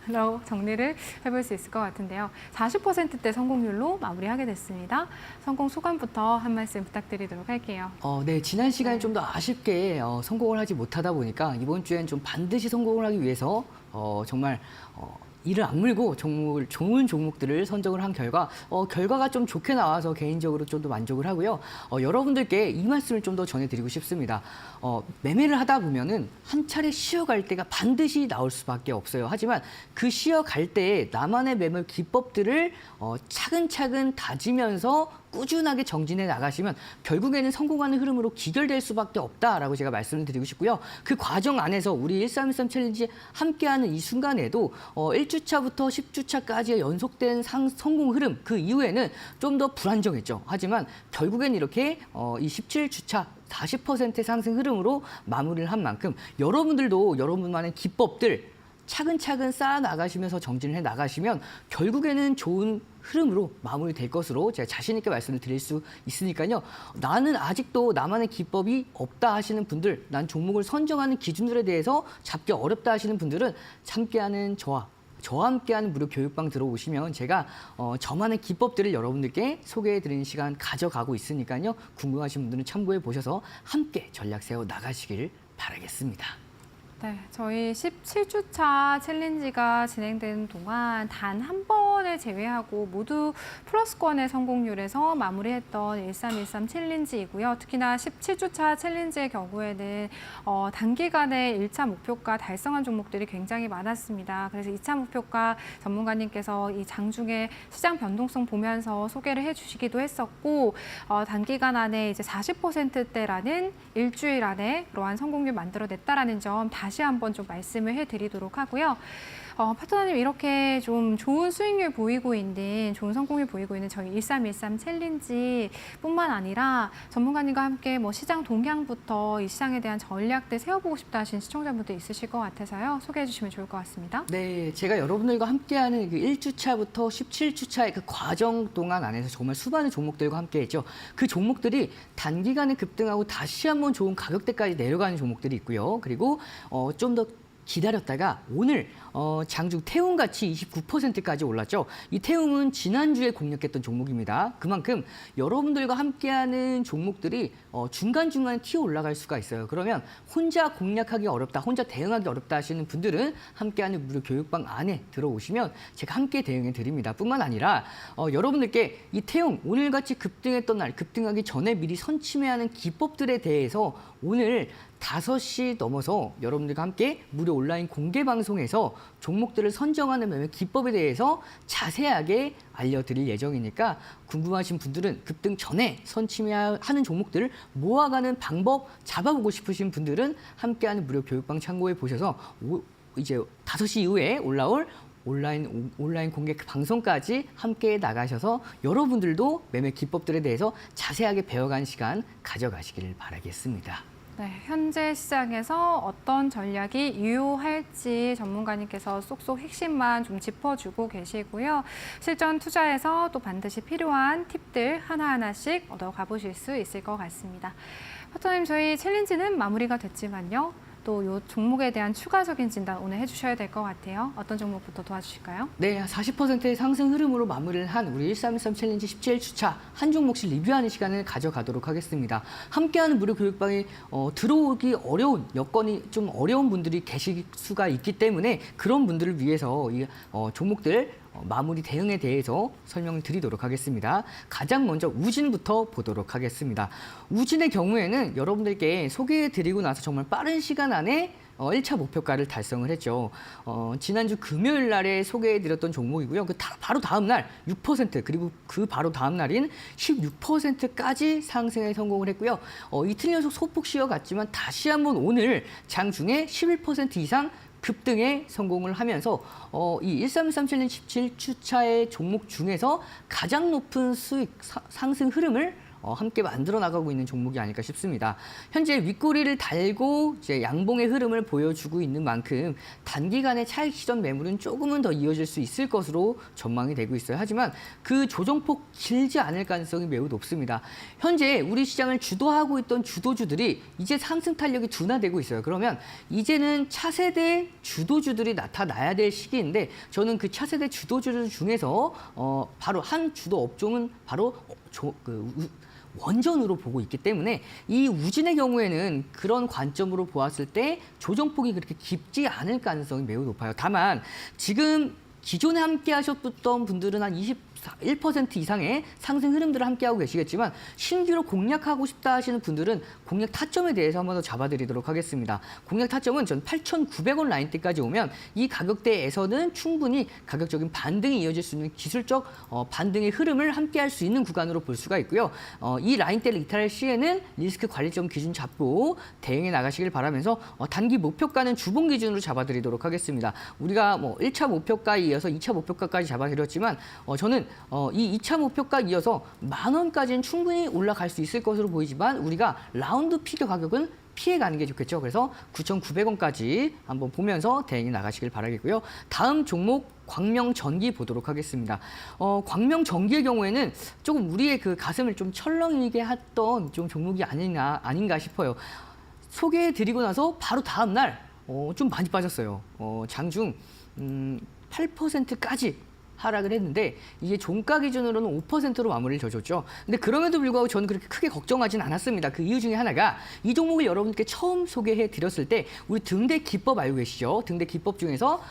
S1: 로 정리를 해볼 수 있을 것 같은데요. 40%대 성공률로 마무리하게 됐습니다. 성공 소감부터 한 말씀 부탁드리도록 할게요.
S5: 네, 지난 시간에 좀 더 아쉽게 성공을 하지 못하다 보니까 이번 주엔 좀 반드시 성공을 하기 위해서 정말 이를 악물고 좋은 종목들을 선정을 한 결과 결과가 좀 좋게 나와서 개인적으로 좀 더 만족을 하고요. 여러분들께 이 말씀을 좀 더 전해드리고 싶습니다. 매매를 하다 보면은 한 차례 쉬어갈 때가 반드시 나올 수밖에 없어요. 하지만 그 쉬어갈 때에 나만의 매매 기법들을 차근차근 다지면서 꾸준하게 정진해 나가시면 결국에는 성공하는 흐름으로 기결될 수밖에 없다라고 제가 말씀을 드리고 싶고요. 그 과정 안에서 우리 1313 챌린지 함께하는 이 순간에도 1주차부터 10주차까지의 연속된 성공 흐름 그 이후에는 좀 더 불안정했죠. 하지만 결국엔 이렇게 이 17주차 40%의 상승 흐름으로 마무리를 한 만큼 여러분들도 여러분만의 기법들 차근차근 쌓아 나가시면서 정진을 해 나가시면 결국에는 좋은 흐름으로 마무리될 것으로 제가 자신 있게 말씀을 드릴 수 있으니까요. 나는 아직도 나만의 기법이 없다 하시는 분들, 난 종목을 선정하는 기준들에 대해서 잡기 어렵다 하시는 분들은 함께하는 저와 함께하는 무료 교육방 들어오시면 제가 저만의 기법들을 여러분들께 소개해드리는 시간 가져가고 있으니까요. 궁금하신 분들은 참고해 보셔서 함께 전략 세워 나가시길 바라겠습니다.
S1: 네, 저희 17주차 챌린지가 진행되는 동안 단 한 번을 제외하고 모두 플러스권의 성공률에서 마무리했던 1313 챌린지이고요. 특히나 17주차 챌린지의 경우에는 단기간에 1차 목표가 달성한 종목들이 굉장히 많았습니다. 그래서 2차 목표가 전문가님께서 이 장중에 시장 변동성 보면서 소개를 해주시기도 했었고 단기간 안에 이제 40%대라는 일주일 안에 그러한 성공률 만들어냈다라는 점 다시 한번 좀 말씀을 해드리도록 하고요. 파트너님 이렇게 좀 좋은 수익률 보이고 있는 좋은 성공률 보이고 있는 저희 1313 챌린지뿐만 아니라 전문가님과 함께 뭐 시장 동향부터 이 시장에 대한 전략들 세워보고 싶다 하신 시청자분들 있으실 것 같아서요. 소개해 주시면 좋을 것 같습니다.
S5: 네, 제가 여러분들과 함께하는 그 1주차부터 17주차의 그 과정 동안 안에서 정말 수많은 종목들과 함께했죠. 그 종목들이 단기간에 급등하고 다시 한번 좋은 가격대까지 내려가는 종목들이 있고요. 그리고 좀 더 기다렸다가 오늘 장중 태움같이 29%까지 올랐죠. 이 태움은 지난주에 공략했던 종목입니다. 그만큼 여러분들과 함께하는 종목들이 중간중간에 튀어 올라갈 수가 있어요. 그러면 혼자 공략하기 어렵다, 혼자 대응하기 어렵다 하시는 분들은 함께하는 무료 교육방 안에 들어오시면 제가 함께 대응해 드립니다. 뿐만 아니라 여러분들께 이 태움, 오늘같이 급등했던 날, 급등하기 전에 미리 선침해야 하는 기법들에 대해서 오늘 5시 넘어서 여러분들과 함께 무료 온라인 공개 방송에서 종목들을 선정하는 매매 기법에 대해서 자세하게 알려드릴 예정이니까 궁금하신 분들은 급등 전에 선침해야 하는 종목들을 모아가는 방법 잡아보고 싶으신 분들은 함께하는 무료 교육방 참고해 보셔서 이제 5시 이후에 올라올 온라인 공개 방송까지 함께 나가셔서 여러분들도 매매 기법들에 대해서 자세하게 배워가는 시간 가져가시기를 바라겠습니다.
S1: 네, 현재 시장에서 어떤 전략이 유효할지 전문가님께서 쏙쏙 핵심만 좀 짚어주고 계시고요. 실전 투자에서 또 반드시 필요한 팁들 하나하나씩 얻어가 보실 수 있을 것 같습니다. 파트너님, 저희 챌린지는 마무리가 됐지만요. 또 이 종목에 대한 추가적인 진단 오늘 해주셔야 될 것 같아요. 어떤 종목부터 도와주실까요?
S5: 네, 40%의 상승 흐름으로 마무리를 한 우리 1313 챌린지 17주차 한 종목씩 리뷰하는 시간을 가져가도록 하겠습니다. 함께하는 무료 교육방에 들어오기 어려운 여건이 좀 어려운 분들이 계실 수가 있기 때문에 그런 분들을 위해서 이 종목들 마무리 대응에 대해서 설명을 드리도록 하겠습니다. 가장 먼저 우진부터 보도록 하겠습니다. 우진의 경우에는 여러분들께 소개해드리고 나서 정말 빠른 시간 안에 1차 목표가를 달성을 했죠. 지난주 금요일 날에 소개해드렸던 종목이고요. 바로 다음 날 6% 그리고 그 바로 다음 날인 16%까지 상승에 성공을 했고요. 이틀 연속 소폭 쉬어갔지만 다시 한번 오늘 장중에 11% 이상 급등에 성공을 하면서 이 1313 챌린지 17주차의 종목 중에서 가장 높은 수익 상승 흐름을 함께 만들어 나가고 있는 종목이 아닐까 싶습니다. 현재 윗꼬리를 달고 이제 양봉의 흐름을 보여주고 있는 만큼 단기간의 차익 시전 매물은 조금은 더 이어질 수 있을 것으로 전망이 되고 있어요. 하지만 그 조정폭 길지 않을 가능성이 매우 높습니다. 현재 우리 시장을 주도하고 있던 주도주들이 이제 상승 탄력이 둔화되고 있어요. 그러면 이제는 차세대 주도주들이 나타나야 될 시기인데 저는 그 차세대 주도주들 중에서 바로 한 주도 업종은 바로 원전으로 보고 있기 때문에 이 우진의 경우에는 그런 관점으로 보았을 때 조정폭이 그렇게 깊지 않을 가능성이 매우 높아요. 다만 지금 기존에 함께 하셨던 분들은 한 21% 이상의 상승 흐름들을 함께하고 계시겠지만 신규로 공략하고 싶다 하시는 분들은 공략 타점에 대해서 한번 더 잡아드리도록 하겠습니다. 공략 타점은 전 8,900원 라인대까지 오면 이 가격대에서는 충분히 가격적인 반등이 이어질 수 있는 기술적 반등의 흐름을 함께할 수 있는 구간으로 볼 수가 있고요. 이 라인대를 이탈할 시에는 리스크 관리점 기준 잡고 대응해 나가시길 바라면서 단기 목표가는 주봉 기준으로 잡아드리도록 하겠습니다. 우리가 1차 목표가에 이어서 2차 목표가까지 잡아드렸지만 저는 이 2차 목표가 이어서 10,000원까지는 충분히 올라갈 수 있을 것으로 보이지만 우리가 라운드 피겨 가격은 피해가는 게 좋겠죠. 그래서 9,900원까지 한번 보면서 대응이 나가시길 바라겠고요. 다음 종목 광명전기 보도록 하겠습니다. 광명전기의 경우에는 조금 우리의 그 가슴을 좀 철렁이게 했던 좀 종목이 아닌가 싶어요. 소개해드리고 나서 바로 다음 날 좀 많이 빠졌어요. 장중 8%까지 하락을 했는데 이게 종가 기준으로는 5%로 마무리를 져줬죠. 근데 그럼에도 불구하고 저는 그렇게 크게 걱정하진 않았습니다. 그 이유 중에 하나가 이 종목을 여러분께 처음 소개해 드렸을 때 우리 등대 기법 알고 계시죠? 등대 기법 중에서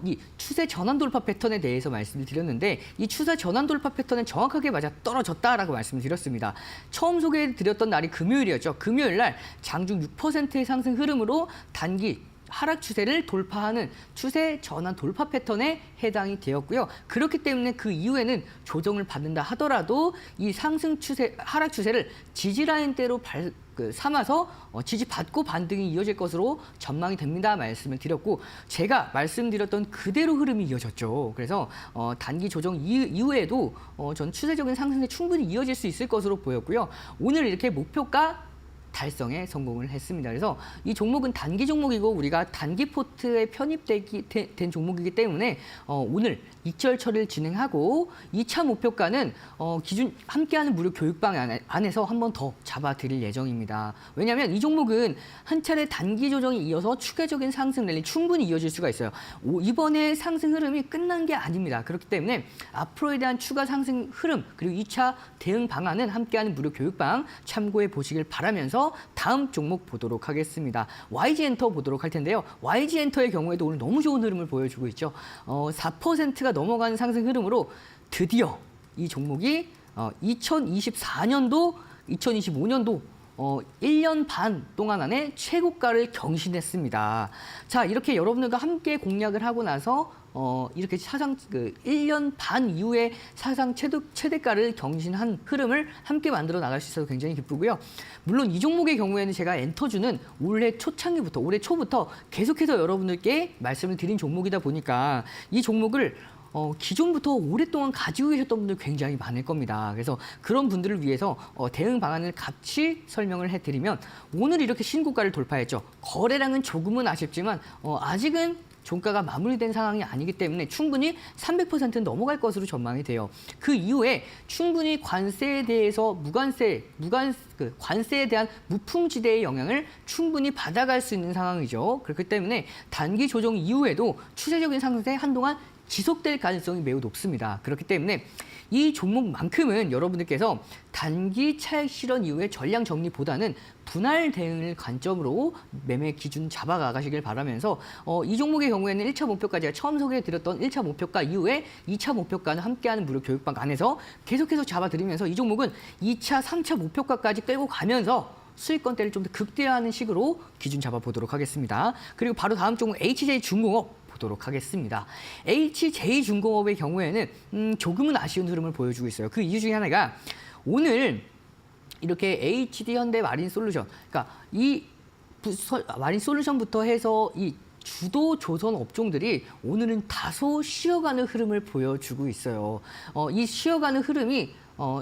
S5: 이 추세 전환 돌파 패턴에 대해서 말씀을 드렸는데 이 추세 전환 돌파 패턴은 정확하게 맞아 떨어졌다라고 말씀을 드렸습니다. 처음 소개해 드렸던 날이 금요일이었죠. 금요일 날 장중 6%의 상승 흐름으로 단기 하락 추세를 돌파하는 추세 전환 돌파 패턴에 해당이 되었고요. 그렇기 때문에 그 이후에는 조정을 받는다 하더라도 이 상승 추세, 하락 추세를 지지 라인대로 삼아서 지지받고 반등이 이어질 것으로 전망이 됩니다. 말씀을 드렸고 제가 말씀드렸던 그대로 흐름이 이어졌죠. 그래서 단기 조정 이후에도 전 추세적인 상승이 충분히 이어질 수 있을 것으로 보였고요. 오늘 이렇게 목표가 달성에 성공을 했습니다. 그래서 이 종목은 단기 종목이고 우리가 단기 포트에 편입된 종목이기 때문에 오늘 익절 처리를 진행하고 2차 목표가는 기준 함께하는 무료 교육방 안에서 한 번 더 잡아드릴 예정입니다. 왜냐하면 이 종목은 한 차례 단기 조정이 이어서 추가적인 상승 랠리 충분히 이어질 수가 있어요. 이번에 상승 흐름이 끝난 게 아닙니다. 그렇기 때문에 앞으로에 대한 추가 상승 흐름 그리고 2차 대응 방안은 함께하는 무료 교육방 참고해 보시길 바라면서 다음 종목 보도록 하겠습니다. YG엔터 보도록 할 텐데요. YG엔터의 경우에도 오늘 너무 좋은 흐름을 보여주고 있죠. 4%가 넘어가는 상승 흐름으로 드디어 이 종목이 2024년도, 2025년도 1년 반 동안 안에 최고가를 경신했습니다. 자, 이렇게 여러분들과 함께 공략을 하고 나서 이렇게 사상 1년 반 이후에 사상 최대가를 경신한 흐름을 함께 만들어 나갈 수 있어서 굉장히 기쁘고요. 물론 이 종목의 경우에는 제가 엔터주는 올해 초창기부터 올해 초부터 계속해서 여러분들께 말씀을 드린 종목이다 보니까 이 종목을 기존부터 오랫동안 가지고 계셨던 분들 굉장히 많을 겁니다. 그래서 그런 분들을 위해서 대응 방안을 같이 설명을 해드리면 오늘 이렇게 신고가를 돌파했죠. 거래량은 조금은 아쉽지만 아직은 종가가 마무리된 상황이 아니기 때문에 충분히 300%는 넘어갈 것으로 전망이 돼요. 그 이후에 충분히 관세에 대해서 관세에 대한 무풍지대의 영향을 충분히 받아갈 수 있는 상황이죠. 그렇기 때문에 단기 조정 이후에도 추세적인 상승세 한동안 지속될 가능성이 매우 높습니다. 그렇기 때문에 이 종목만큼은 여러분들께서 단기 차익 실현 이후의 전량 정리보다는 분할 대응을 관점으로 매매 기준 잡아가시길 바라면서 이 종목의 경우에는 1차 목표가 제가 처음 소개해드렸던 1차 목표가 이후에 2차 목표가는 함께하는 무료 교육방 안에서 계속해서 잡아드리면서 이 종목은 2차, 3차 목표가까지 끌고 가면서 수익권대를 좀 더 극대화하는 식으로 기준 잡아보도록 하겠습니다. 그리고 바로 다음 종목 HJ중공업 보도록 하겠습니다. HJ중공업의 경우에는 조금은 아쉬운 흐름을 보여주고 있어요. 그 이유 중에 하나가 오늘 이렇게 HD 현대 마린솔루션, 그러니까 이 마린솔루션부터 해서 이 주도 조선 업종들이 오늘은 다소 쉬어가는 흐름을 보여주고 있어요. 이 쉬어가는 흐름이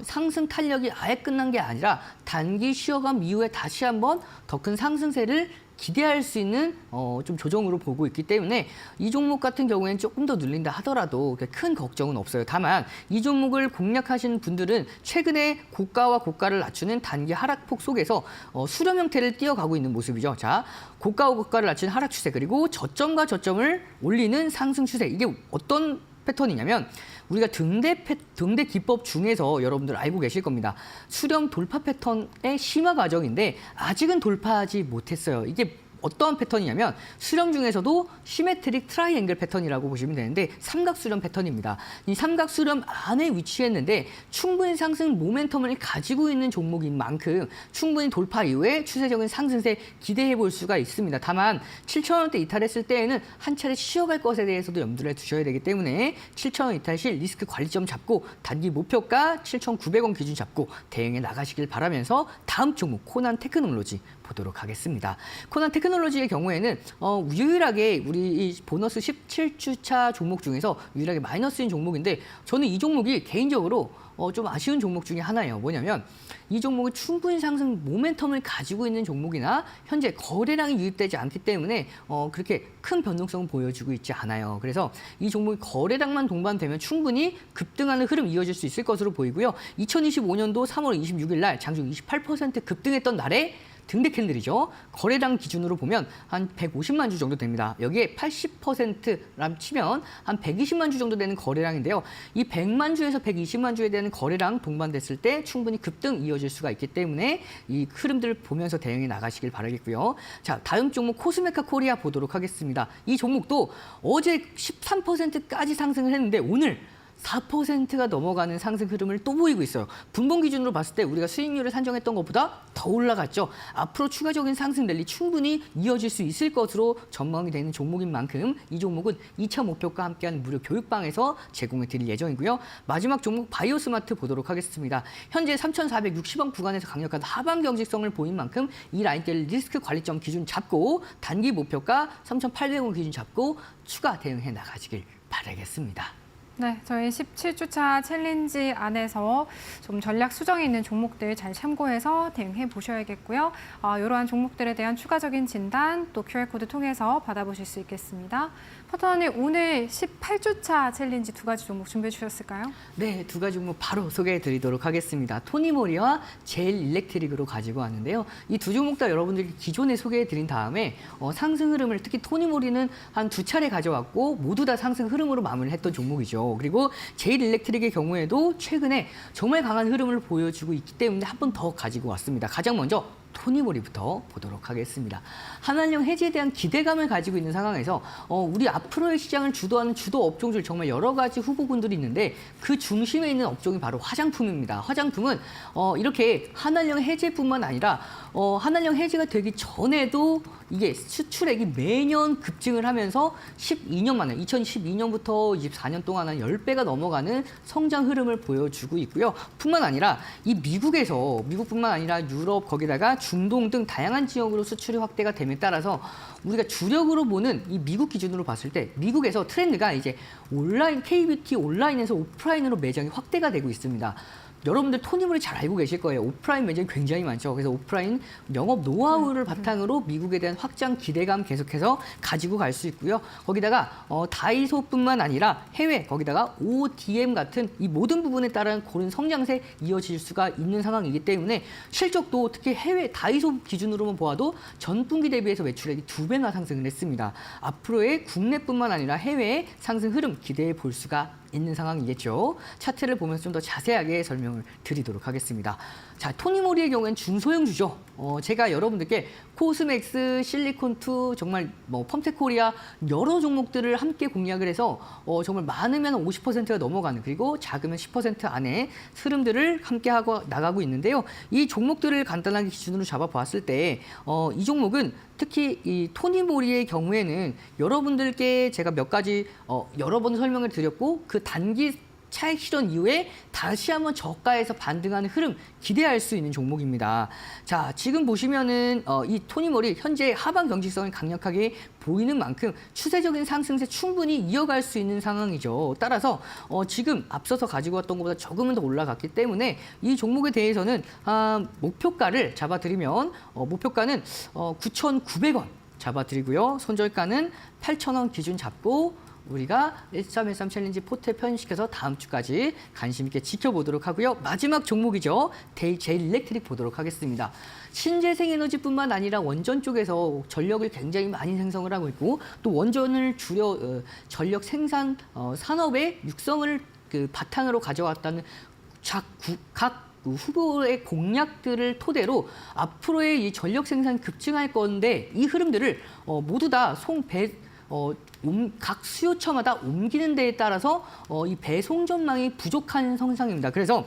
S5: 상승 탄력이 아예 끝난 게 아니라 단기 쉬어감 이후에 다시 한번 더 큰 상승세를 기대할 수 있는 좀 조정으로 보고 있기 때문에 이 종목 같은 경우에는 조금 더 눌린다 하더라도 큰 걱정은 없어요. 다만 이 종목을 공략하시는 분들은 최근에 고가와 고가를 낮추는 단기 하락폭 속에서 수렴 형태를 띄어가고 있는 모습이죠. 자, 고가와 고가를 낮추는 하락 추세 그리고 저점과 저점을 올리는 상승 추세. 이게 어떤 패턴이냐면 우리가 등대 기법 중에서 여러분들 알고 계실 겁니다. 수렴 돌파 패턴의 심화 과정인데 아직은 돌파하지 못했어요. 이게 어떠한 패턴이냐면 수렴 중에서도 시메트릭 트라이앵글 패턴이라고 보시면 되는데 삼각수렴 패턴입니다. 이 삼각수렴 안에 위치했는데 충분히 상승 모멘텀을 가지고 있는 종목인 만큼 충분히 돌파 이후에 추세적인 상승세 기대해 볼 수가 있습니다. 다만 7,000원대 이탈했을 때에는 한 차례 쉬어갈 것에 대해서도 염두를 두셔야 되기 때문에 7,000원 이탈 시 리스크 관리점 잡고 단기 목표가 7,900원 기준 잡고 대응해 나가시길 바라면서 다음 종목 코난 테크놀로지 보도록 하겠습니다. 코난 테크놀로지의 경우에는 유일하게 우리 이 보너스 17주차 종목 중에서 유일하게 마이너스인 종목인데 저는 이 종목이 개인적으로 좀 아쉬운 종목 중에 하나예요. 뭐냐면 이 종목은 충분히 상승 모멘텀을 가지고 있는 종목이나 현재 거래량이 유입되지 않기 때문에 그렇게 큰 변동성을 보여주고 있지 않아요. 그래서 이 종목이 거래량만 동반되면 충분히 급등하는 흐름 이어질 수 있을 것으로 보이고요. 2025년도 3월 26일 날 장중 28% 급등했던 날에 등대 캔들이죠. 거래량 기준으로 보면 한 150만 주 정도 됩니다. 여기에 80%람 치면 한 120만 주 정도 되는 거래량인데요. 이 100만 주에서 120만 주에 대한 거래량 동반됐을 때 충분히 급등 이어질 수가 있기 때문에 이 흐름들을 보면서 대응해 나가시길 바라겠고요. 자, 다음 종목 코스메카 코리아 보도록 하겠습니다. 이 종목도 어제 13%까지 상승을 했는데 오늘 4%가 넘어가는 상승 흐름을 또 보이고 있어요. 분봉 기준으로 봤을 때 우리가 수익률을 산정했던 것보다 더 올라갔죠. 앞으로 추가적인 상승 랠리 충분히 이어질 수 있을 것으로 전망이 되는 종목인 만큼 이 종목은 2차 목표가 함께하는 무료 교육방에서 제공해 드릴 예정이고요. 마지막 종목 바이오스마트 보도록 하겠습니다. 현재 3,460원 구간에서 강력한 하방 경직성을 보인 만큼 이 라인대를 리스크 관리점 기준 잡고 단기 목표가 3,800원 기준 잡고 추가 대응해 나가시길 바라겠습니다.
S1: 네, 저희 17주차 챌린지 안에서 좀 전략 수정이 있는 종목들 잘 참고해서 대응해 보셔야겠고요. 이러한 종목들에 대한 추가적인 진단 또 QR코드 통해서 받아보실 수 있겠습니다. 파트너님, 오늘 18주차 챌린지 두 가지 종목 준비해 주셨을까요?
S5: 네, 두 가지 종목 바로 소개해 드리도록 하겠습니다. 토니모리와 제일 일렉트릭으로 가지고 왔는데요. 이 두 종목 다 여러분들이 기존에 소개해 드린 다음에 상승 흐름을 특히 토니모리는 한 두 차례 가져왔고 모두 다 상승 흐름으로 마무리를 했던 종목이죠. 그리고 제일 일렉트릭의 경우에도 최근에 정말 강한 흐름을 보여주고 있기 때문에 한 번 더 가지고 왔습니다. 가장 먼저 토니모리부터 보도록 하겠습니다. 한한령 해지에 대한 기대감을 가지고 있는 상황에서 우리 앞으로의 시장을 주도하는 주도 업종들 정말 여러 가지 후보군들이 있는데 그 중심에 있는 업종이 바로 화장품입니다. 화장품은 이렇게 한한령 해제뿐만 아니라 한한령 해제가 되기 전에도 이게 수출액이 매년 급증을 하면서 12년 만에 2012년부터 24년 동안 한 10배가 넘어가는 성장 흐름을 보여주고 있고요. 뿐만 아니라 이 미국뿐만 아니라 유럽 거기다가 중동 등 다양한 지역으로 수출이 확대가 됨에 따라서 우리가 주력으로 보는 이 미국 기준으로 봤을 때 미국에서 트렌드가 이제 온라인 K뷰티 온라인에서 오프라인으로 매장이 확대가 되고 있습니다. 여러분들 토니모리 잘 알고 계실 거예요. 오프라인 매장이 굉장히 많죠. 그래서 오프라인 영업 노하우를 바탕으로 미국에 대한 확장 기대감 계속해서 가지고 갈 수 있고요. 거기다가 다이소뿐만 아니라 해외 거기다가 ODM 같은 이 모든 부분에 따른 고른 성장세 이어질 수가 있는 상황이기 때문에 실적도 특히 해외 다이소 기준으로만 보아도 전분기 대비해서 매출액이 2배나 상승을 했습니다. 앞으로의 국내뿐만 아니라 해외의 상승 흐름 기대해 볼 수가 있는 상황이겠죠. 차트를 보면서 좀 더 자세하게 설명을 드리도록 하겠습니다. 자, 토니모리의 경우에는 중소형주죠. 제가 여러분들께 코스맥스, 실리콘2, 정말 펌텍코리아 여러 종목들을 함께 공략을 해서 정말 많으면 50%가 넘어가는 그리고 작으면 10% 안에 흐름들을 함께 하고 나가고 있는데요. 이 종목들을 간단하게 기준으로 잡아봤을 때 이 종목은 특히 이 토니모리의 경우에는 여러분들께 제가 몇 가지 여러 번 설명을 드렸고 그 단기 차익 실현 이후에 다시 한번 저가에서 반등하는 흐름 기대할 수 있는 종목입니다. 자, 지금 보시면은 이 토니모리 현재 하방 경직성이 강력하게 보이는 만큼 추세적인 상승세 충분히 이어갈 수 있는 상황이죠. 따라서 지금 앞서서 가지고 왔던 것보다 조금은 더 올라갔기 때문에 이 종목에 대해서는 목표가를 잡아드리면 목표가는 9,900원 잡아드리고요. 손절가는 8,000원 기준 잡고 우리가 1313 챌린지 포트에 편입시켜서 다음 주까지 관심 있게 지켜보도록 하고요. 마지막 종목이죠. 제일 일렉트릭 보도록 하겠습니다. 신재생에너지뿐만 아니라 원전 쪽에서 전력을 굉장히 많이 생성을 하고 있고 또 원전을 전력 생산 산업의 육성을 바탕으로 가져왔다는 각 후보의 공약들을 토대로 앞으로의 이 전력 생산 급증할 건데 이 흐름들을 모두 다 각 수요처마다 옮기는 데에 따라서 이 배송 전망이 부족한 성상입니다. 그래서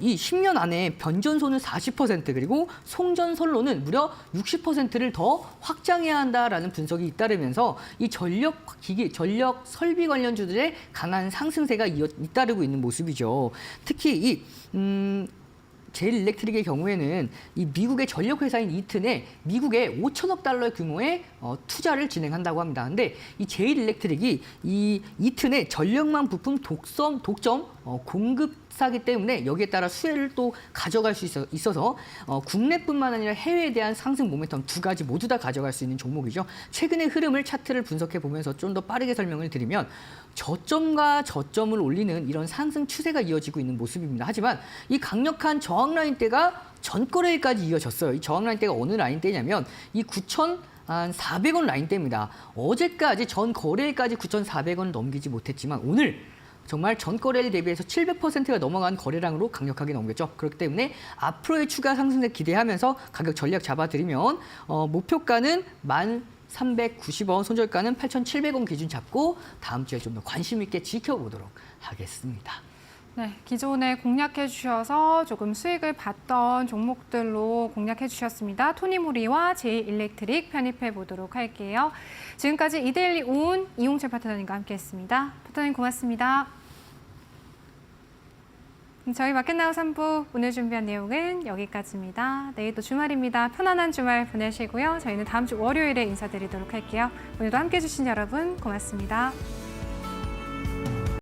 S5: 이 10년 안에 변전소는 40% 그리고 송전선로는 무려 60%를 더 확장해야 한다라는 분석이 잇따르면서 이 전력 설비 관련주들의 강한 상승세가 잇따르고 있는 모습이죠. 특히 이 제일 일렉트릭의 경우에는 이 미국의 전력 회사인 이튼에 미국에 5천억 달러 규모의 투자를 진행한다고 합니다. 근데 이 제일 일렉트릭이 이 이튼의 전력망 부품 독점 공급사기 때문에 여기에 따라 수혜를 또 가져갈 수 있어서 국내뿐만 아니라 해외에 대한 상승 모멘텀 두 가지 모두 다 가져갈 수 있는 종목이죠. 최근의 흐름을 차트를 분석해 보면서 좀 더 빠르게 설명을 드리면 저점과 저점을 올리는 이런 상승 추세가 이어지고 있는 모습입니다. 하지만 이 강력한 저항 라인대가 전거래일까지 이어졌어요. 이 저항 라인대가 어느 라인대냐면 이 9,400원 라인대입니다. 어제까지 전 거래일까지 9,400원을 넘기지 못했지만 오늘 정말 전 거래일 대비해서 700%가 넘어간 거래량으로 강력하게 넘겼죠. 그렇기 때문에 앞으로의 추가 상승세 기대하면서 가격 전략 잡아드리면 목표가는 1,390원, 손절가는 8,700원 기준 잡고 다음 주에 좀 더 관심 있게 지켜보도록 하겠습니다.
S1: 네, 기존에 공략해 주셔서 조금 수익을 봤던 종목들로 공략해 주셨습니다. 토니모리와 제일일렉트릭 편입해 보도록 할게요. 지금까지 이데일리 온 이용철 파트너님과 함께했습니다. 파트너님 고맙습니다. 저희 마켓나우 3부 오늘 준비한 내용은 여기까지입니다. 내일도 주말입니다. 편안한 주말 보내시고요. 저희는 다음 주 월요일에 인사드리도록 할게요. 오늘도 함께해 주신 여러분 고맙습니다.